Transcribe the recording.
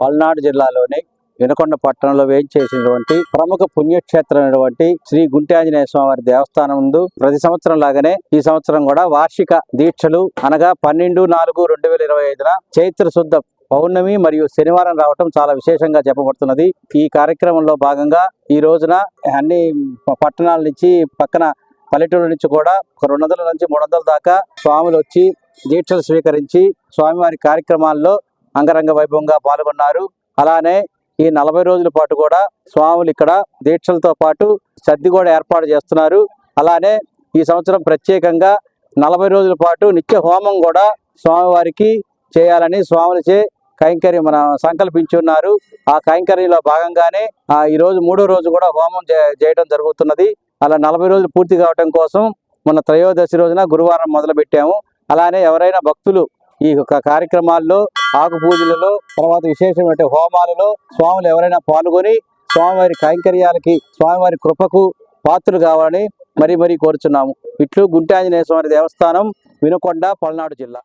పల్నాడు జిల్లాలోని వినుకొండ పట్టణంలో వేయించేసినటువంటి ప్రముఖ పుణ్యక్షేత్రమైనటువంటి శ్రీ గుంటి ఆంజనేయ స్వామి వారి దేవస్థానం ముందు ప్రతి సంవత్సరం లాగానే ఈ సంవత్సరం కూడా వార్షిక దీక్షలు అనగా 12/4/2025 చైత్ర శుద్ధ పౌర్ణమి మరియు శనివారం రావటం చాలా విశేషంగా చెప్పబడుతున్నది. ఈ కార్యక్రమంలో భాగంగా ఈ రోజున అన్ని పట్టణాల నుంచి పక్కన పల్లెటూరు నుంచి కూడా 200 నుంచి 300 దాకా స్వాములు వచ్చి దీక్షలు స్వీకరించి స్వామివారి కార్యక్రమాల్లో అంగరంగ వైభవంగా పాల్గొన్నారు. అలానే ఈ 40 రోజుల పాటు కూడా స్వాములు ఇక్కడ దీక్షలతో పాటు సద్ది కూడా ఏర్పాటు చేస్తున్నారు. అలానే ఈ సంవత్సరం ప్రత్యేకంగా 40 రోజుల పాటు నిత్య హోమం కూడా స్వామివారికి చేయాలని స్వాములచే కైంకర్యం సంకల్పించి ఉన్నారు. ఆ కైంకర్యంలో భాగంగానే ఈ రోజు 3వ రోజు కూడా హోమం చేయడం జరుగుతున్నది. అలా 40 రోజులు పూర్తి కావడం కోసం మొన్న త్రయోదశి రోజున గురువారం మొదలు పెట్టాము. అలానే ఎవరైనా భక్తులు ఈ కార్యక్రమాల్లో ఆకు పూజలలో తర్వాత విశేషమైన హోమాలలో స్వాములు ఎవరైనా పాల్గొని స్వామివారి కైంకర్యాలకి స్వామివారి కృపకు పాత్రలు కావాలని మరీ కోరుచున్నాము. ఇట్లు గుంటి ఆంజనేయ స్వామి దేవస్థానం, వినుకొండ, పల్నాడు జిల్లా.